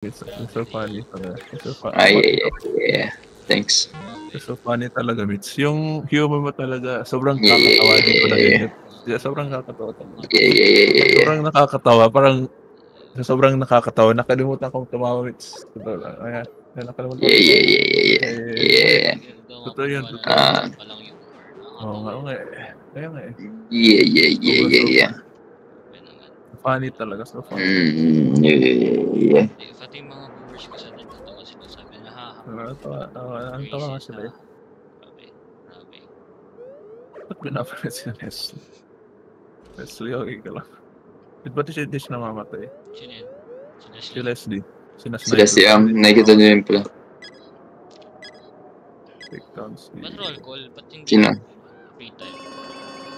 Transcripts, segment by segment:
It's so funny talaga. It's so Yeah. Thanks. It's so funny talaga, Mitch. Yung humor mo talaga, sobrang kakatawa din ko na Yeah. ganyan. Sobrang kakatawa talaga. Yeah. Sobrang nakakatawa, parang sa sobrang nakakatawa, nakalimutan kong tumawa, Mitch. Totoo lang. Kaya, nakalimutan kong tumawa. Yeah. Totoo yun, totoo. Oo nga, kaya nga eh. Yeah. Funny talaga, so funny. Yeah. Pati yung mga viewers ko sa nagtatawa sila, sabi na Ang tawa nga sila eh. Grabe. Ba't pinapalit si Leslie? Leslie, okay ka lang. Ba't si Dish namamatay? Sino yun? Si Leslie. Sila si nakikita nyo yun pala. Ba't roll call? Ba't hindi Sino? free time?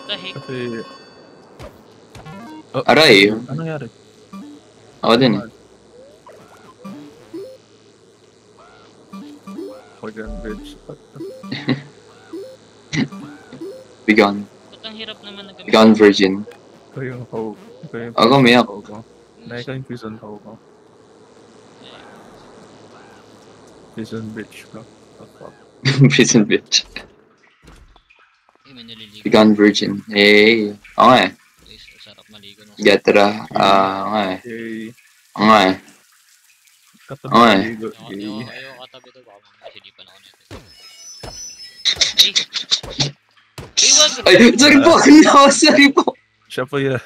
Tahik. Kasi... Aray! Ano nangyari? Ako din. Organ Bridge. Begun. Ba't ang hirap naman nagkamit? Begun virgin. Ito yung hope. Ako umiyak. Naika-infuse on hope ko. Prison Bridge bro. Prison bitch. May naliligo. Begun virgin. Hey. Oo nga eh. Sarap maligo nung Gatra. Oo nga eh. Oo nga eh. Oo eh. Ayaw katabi to. Baka mamaya silipan ako nito. Ay, sorry po! Sorry po! Siya po yan.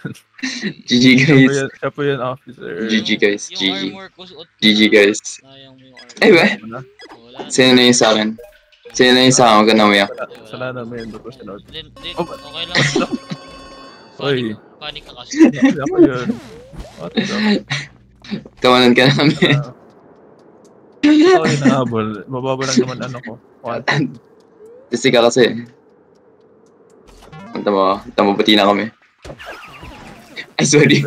GG guys. Siya po yan, officer. GG guys. GG. GG guys. Ay ba? Sino na yung sa akin? Sino na yung sa akin? Huwag ka na umiyak. Sala na may endo ko sinod. Okay lang. Oy. Panik ka kasi. Siya po yun. Tawanan ka namin. Ako yung nahabol. Mababa lang naman ano ko. Kasi ka kasi. Tama pati na kami. Ay, sorry.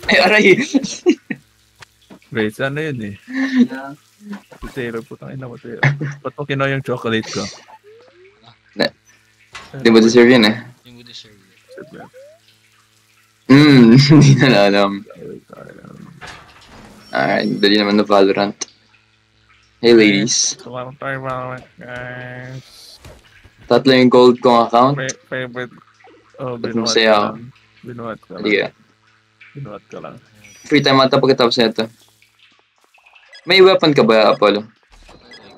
Ay, aray. Wait, ano yun eh? Si Taylor, putang ina mo Taylor. Ba't mo kinuha yung chocolate ko? Hindi mo deserve yun eh. Hindi mo deserve yun. Hindi na alam. Alright, dali naman na Valorant. Hey ladies. Tumarang tayo Valorant, guys. Tatlo yung gold kong account. Favorite. Oh, binuhat ka lang. Binuhat ka lang. Halika. Binuhat ka lang. Free time ata pagkatapos na ito. May weapon ka ba, Apollo?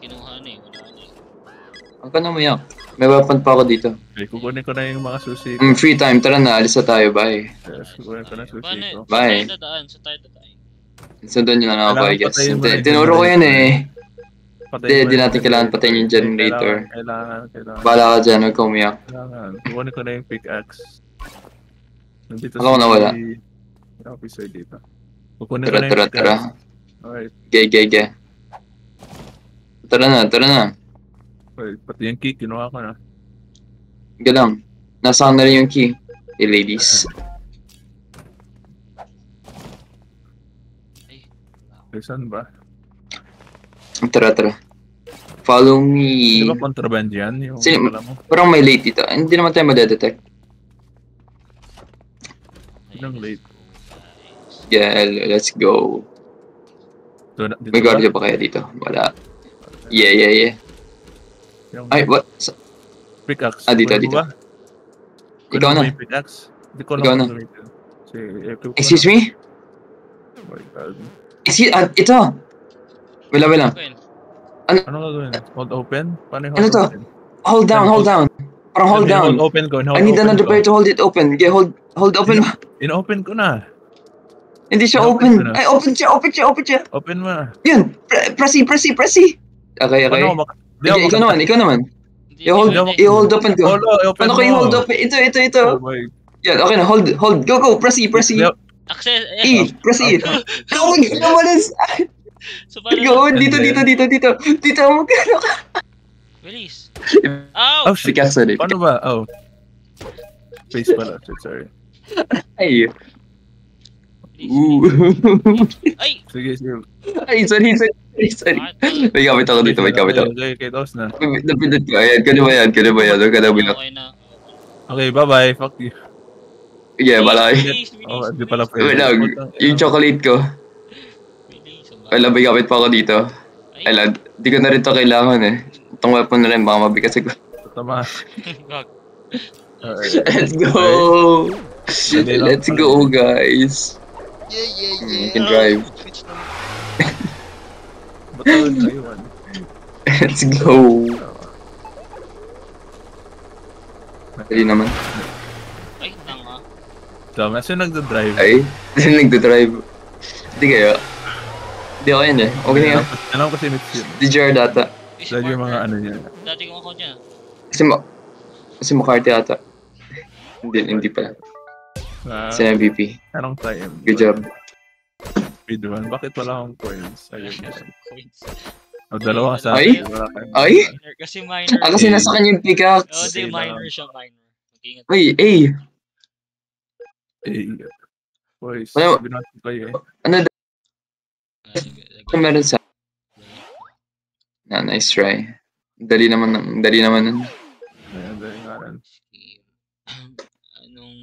Kinuha na eh, wala na eh. Ang ka na umiyak. May weapon pa ako dito. Okay, kukunin ko na yung mga susi ko. Free time, tara na. Alis na tayo, bye. Yes, kukunin ko na susi ko. Bye. Sa tayo dadaan. Sundan nyo lang ako, I guess. Tinuro ko yan eh. Hindi natin kailangan patayin yung generator. Kailangan. Bahala ka dyan, huwag ka umiyak. Kailangan. Kukunin ko na yung pickaxe. Nandito ako nawala. Officer dito. Kukunin ko na yung pickaxe. Tara. Alright. Ge. Tara na. Wait, pati yung key, kinuha ko na. Galang. Nasaan na rin yung key. Hey ladies. Ay, saan ba? Tara. Follow me. Di ba contraband yan? Yung parang may late dito. Hindi naman tayo madedetect. Anong late? Yeah, let's go. May guardia pa kaya dito? Wala. Yeah. Ay, what? Pickaxe. Dito. Ikaw na. Ikaw na. Excuse me? Oh my God. Ito! Wala. Ano gagawin? Hold open? Paano yung hold open? Hold down. Parang hold down. Hold open ko. I need another player to hold it open. Okay, hold open mo. In-open ko na. Hindi siya open. Ay, open siya. Open mo na. Yun. Press E. Okay. Ikaw naman. I-hold open ko. Ano ko i-hold open? Ito. Oh my. Yan, okay na. Hold. Go. Press E. Access. Press E. Go. Go. Dito. Dito. Magkano ka? Bilis. Oh shit. Paano ba? Oh. Face pala. Sorry. Ay. Ay! Sige. Ay, sorry. May gamit ako dito. Okay, tapos na. Napindot ko. Ayan, kano ba yan? Huwag ka na bilang. Okay, bye-bye. Fuck you. Yeah, bye. Oh, hindi pala pwede. Wait lang. Yung chocolate ko. Bilis, labay kapit pa ako dito. Ay, lad. Di ko na rin to kailangan eh. Itong weapon na rin, baka mabigat siguro. Tama. Let's go! Let's go, guys. Yeah. You can drive. Ba't tayo man? Let's go. Dali naman. Ay, tanga. Tama, sino nagdadrive? Ay, nagdadrive. Hindi kayo. Hindi ako yun eh. Okay na yun. Alam ko kasi mix yun. DJR data. Dahil yung mga ano niya. Dati kong account niya. Kasi McCarthy ata. Hindi pala. Kasi MVP. Anong time? Good job. Speed 1. Bakit wala akong coins? Ayun. Coins. Dalawa sa Ay? wala kayong- Ay? Kasi minor. Kasi nasa kanya yung pickaxe. Oh, di minor siya, minor. Mag-ingat. Ay, Boys, Ano? sabi natin kayo eh. Ano Sige. meron sa... Nice try. Dali naman nun. Ayan, dahil nga rin. Anong